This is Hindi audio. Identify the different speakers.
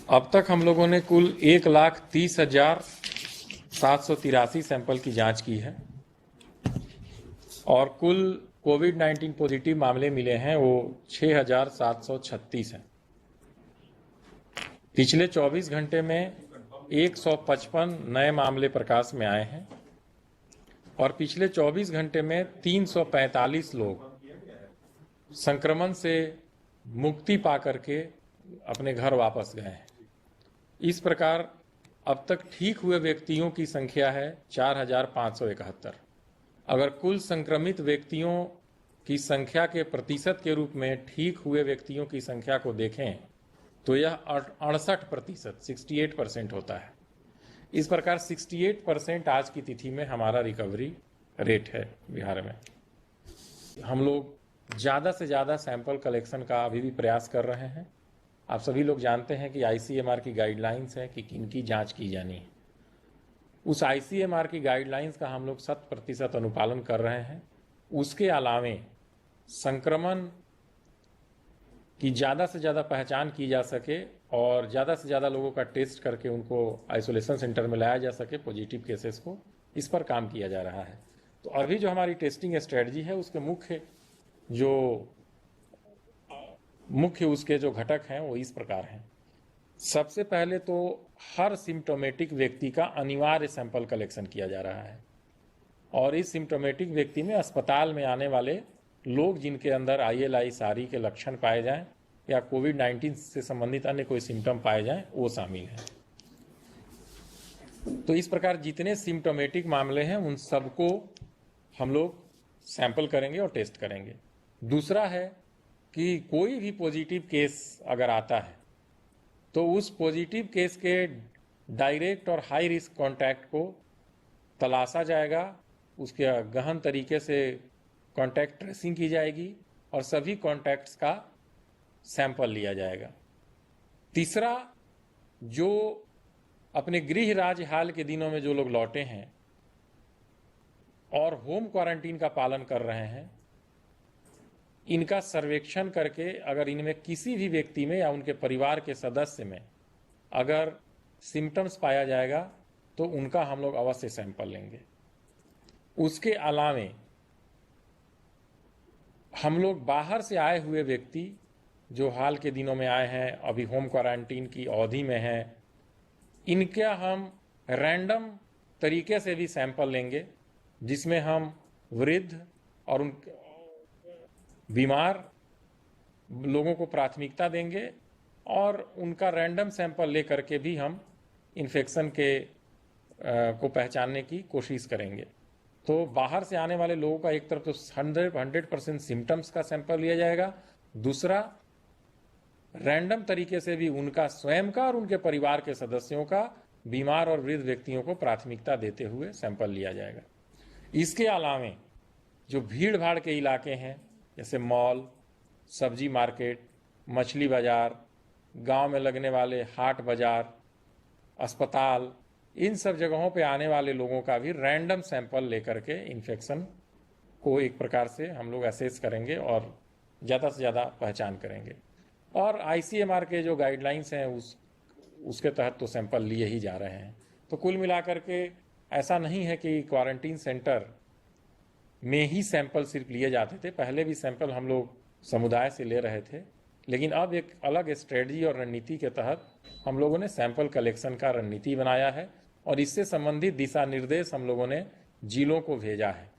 Speaker 1: अब तक हम लोगों ने कुल 1,30,783 सैंपल की जांच की है और कुल कोविड-19 पॉजिटिव मामले मिले हैं वो 6,736 हैं। पिछले 24 घंटे में 155 नए मामले प्रकाश में आए हैं और पिछले 24 घंटे में 345 लोग संक्रमण से मुक्ति पा करके अपने घर वापस गए हैं। इस प्रकार अब तक ठीक हुए व्यक्तियों की संख्या है 4,571। अगर कुल संक्रमित व्यक्तियों की संख्या के प्रतिशत के रूप में ठीक हुए व्यक्तियों की संख्या को देखें तो यह 68%, 68% होता है। इस प्रकार 68% आज की तिथि में हमारा रिकवरी रेट है बिहार में। हम लोग ज़्यादा से ज़्यादा सैंपल कलेक्शन का अभी भी प्रयास कर रहे हैं। आप सभी लोग जानते हैं कि ICMR की गाइडलाइंस है कि किनकी जांच की जानी है। उस ICMR की गाइडलाइंस का हम लोग 100% अनुपालन कर रहे हैं। उसके अलावे संक्रमण की ज़्यादा से ज़्यादा पहचान की जा सके और ज़्यादा से ज़्यादा लोगों का टेस्ट करके उनको आइसोलेशन सेंटर में लाया जा सके पॉजिटिव केसेस को, इस पर काम किया जा रहा है। तो अभी जो हमारी टेस्टिंग स्ट्रेटजी है उसके मुख्य जो घटक हैं वो इस प्रकार हैं। सबसे पहले तो हर सिम्टोमेटिक व्यक्ति का अनिवार्य सैंपल कलेक्शन किया जा रहा है और इस सिम्टोमेटिक व्यक्ति में अस्पताल में आने वाले लोग जिनके अंदर ILI सारी के लक्षण पाए जाएं या कोविड-19 से संबंधित अन्य कोई सिम्टम पाए जाएं वो शामिल हैं। तो इस प्रकार जितने सिम्टोमेटिक मामले हैं उन सबको हम लोग सैंपल करेंगे और टेस्ट करेंगे। दूसरा है कि कोई भी पॉजिटिव केस अगर आता है तो उस पॉजिटिव केस के डायरेक्ट और हाई रिस्क कॉन्टैक्ट को तलाशा जाएगा, उसके गहन तरीके से कॉन्टैक्ट ट्रेसिंग की जाएगी और सभी कॉन्टैक्ट्स का सैंपल लिया जाएगा। तीसरा, जो अपने गृह राज्य हाल के दिनों में जो लोग लौटे हैं और होम क्वारंटीन का पालन कर रहे हैं, इनका सर्वेक्षण करके अगर इनमें किसी भी व्यक्ति में या उनके परिवार के सदस्य में अगर सिम्टम्स पाया जाएगा तो उनका हम लोग अवश्य सैंपल लेंगे। उसके अलावे हम लोग बाहर से आए हुए व्यक्ति जो हाल के दिनों में आए हैं, अभी होम क्वारंटीन की अवधि में हैं, इनका हम रैंडम तरीके से भी सैंपल लेंगे, जिसमें हम वृद्ध और उन बीमार लोगों को प्राथमिकता देंगे और उनका रैंडम सैंपल लेकर के भी हम इन्फेक्शन को पहचानने की कोशिश करेंगे। तो बाहर से आने वाले लोगों का एक तरफ तो 100% सिम्टम्स का सैंपल लिया जाएगा, दूसरा रैंडम तरीके से भी उनका स्वयं का और उनके परिवार के सदस्यों का, बीमार और वृद्ध व्यक्तियों को प्राथमिकता देते हुए सैंपल लिया जाएगा। इसके अलावे जो भीड़ भाड़ के इलाके हैं जैसे मॉल, सब्जी मार्केट, मछली बाजार, गांव में लगने वाले हाट बाजार, अस्पताल, इन सब जगहों पे आने वाले लोगों का भी रैंडम सैंपल लेकर के इन्फेक्शन को एक प्रकार से हम लोग असेस करेंगे और ज़्यादा से ज़्यादा पहचान करेंगे। और ICMR के जो गाइडलाइंस हैं उसके तहत तो सैंपल लिए ही जा रहे हैं। तो कुल मिलाकर के ऐसा नहीं है कि क्वारंटीन सेंटर में ही सैंपल सिर्फ लिए जाते थे, पहले भी सैंपल हम लोग समुदाय से ले रहे थे, लेकिन अब एक अलग स्ट्रेटजी और रणनीति के तहत हम लोगों ने सैंपल कलेक्शन का रणनीति बनाया है और इससे संबंधित दिशा निर्देश हम लोगों ने जिलों को भेजा है।